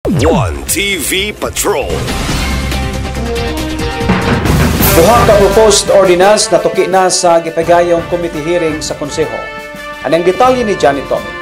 One TV Patrol. Duha ka proposed ordinance na tuki na sa gipagayong committee hearing sa konseho. Anong detalye ni Johnny Tommy?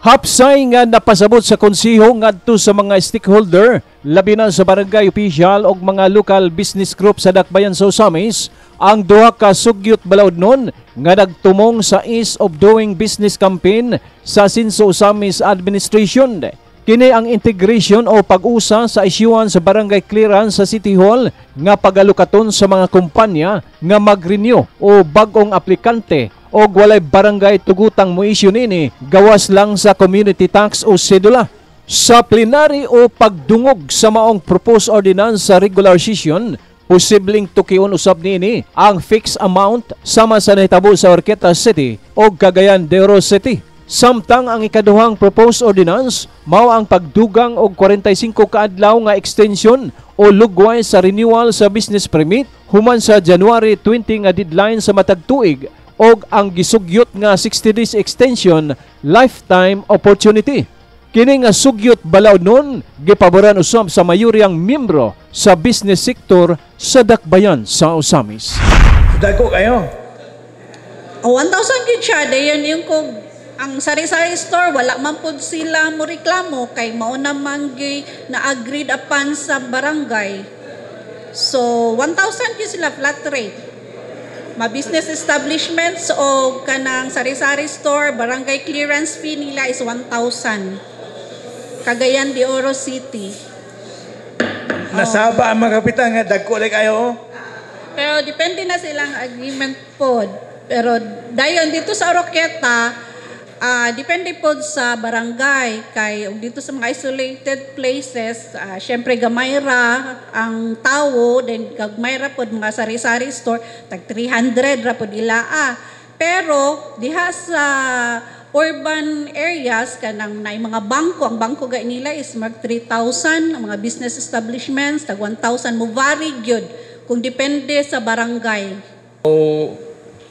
Hapsay nga napasabot sa konseho ngadto sa mga stakeholder, labi na sa barangay official o mga local business group sa Dakbayan sa Osamis, ang duha ka sugyot balaod nun nga nagtumong sa Ease of Doing Business campaign sa Sinso Osamis Administration. Kini ang integration o pag-usa sa isyuhan sa barangay clearance sa City Hall nga pagalukaton sa mga kumpanya nga mag-renew o bagong aplikante o walay barangay tugutang mo isyu nini gawas lang sa community tax o sedula. Sa plenary o pagdungog sa maong proposed ordinance sa regular session, posibleng tukion usab nini ang fixed amount sama sa nahitabo sa Orqueta City o Cagayan de Oro City. Samtang ang ikaduhang proposed ordinance mao ang pagdugang og 45 kaadlaw nga extension o lugway sa renewal sa business permit human sa January 20 nga deadline sa matag tuig og ang gisugyot nga 60 days extension lifetime opportunity. Kini nga sugyot balaod nun gipaboran usab sa mayuryang miyembro sa business sector sa Dakbayan sa Osamis. Dako kayo. 1,000 gid siya dayon yung kog ang sari-sari store wala man pud sila mo reklamo kay mao naman gyud na agreed upon sa barangay. So 1,000 gyud sila flat rate. Ma-business establishments o kanang sari-sari store, barangay clearance fee nila is 1,000. Cagayan de Oro City. Nasaba ang mga kapitan nga dagko like kayo. Pero depende na silang agreement pod. Pero dayon dito sa Orqueta, depende po sa barangay kay dito sa mga isolated places, syempre gamay ra ang tawo, then gagmay ra pod mga sari-sari store tag 300 ra pod ilaa. Pero diha sa urban areas kanang nay mga bangko, ang bangko gay nila is mag 3,000, ang mga business establishments tag 1,000 mo vary gyud kung depende sa barangay. So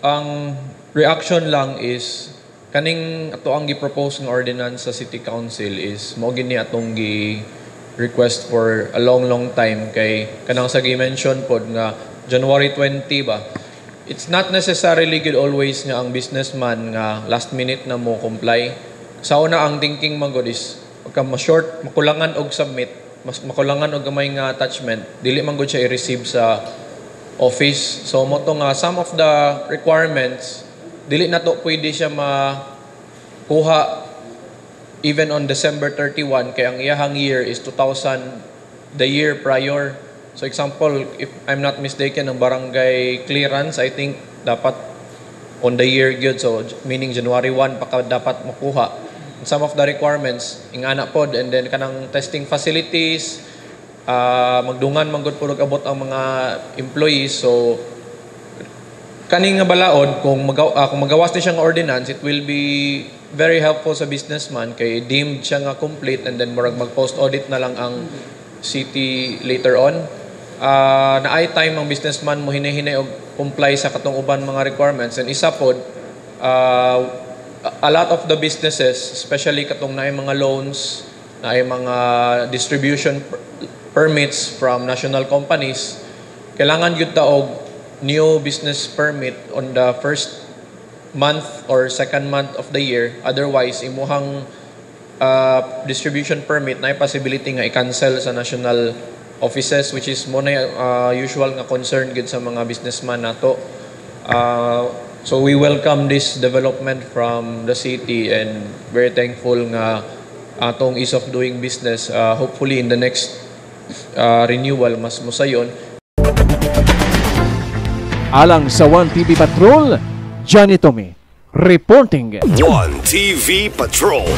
ang reaction lang is kaning ato ang gi-propose ng ordinance sa City Council is mao gini atong gi-request for a long time kay kanang sa gi-mention pod nga January 20 ba. It's not necessarily good always nga ang businessman nga last minute na mo comply. Sa una ang thinking man god is pagka ma-short, makulangan og submit, mas makulangan og gamay nga attachment, dili man god siya i-receive sa office. So mo to nga some of the requirements dili na to pwede siya makuha even on December 31 kay ang iyahang year is 2,000 the year prior. So example, if I'm not mistaken, ang barangay clearance, I think dapat on the year good. So meaning January 1 pa ka dapat makuha. Some of the requirements, ingana pod, and then kanang testing facilities, magdungan manggod po abot ang mga employees. So kaning nga balaod kung magawas ni siyang ordinance, it will be very helpful sa businessman kay deemed siya nga complete and then murag mag-post audit na lang ang city later on. Naay time ang businessman mo hinahinay og comply sa katong uban mga requirements, and isa pod a lot of the businesses, especially katong naay mga loans, naay mga distribution permits from national companies, kailangan gyud ta og new business permit on the first month or second month of the year. Otherwise, imuhang distribution permit na possibility nga i-cancel sa national offices, which is mo na usual nga concern gid sa mga businessman nato. So we welcome this development from the city and very thankful nga atong ease of doing business. Hopefully in the next renewal mas mosayon. Alang sa One TV Patrol, Johnny Tommy reporting. One TV Patrol.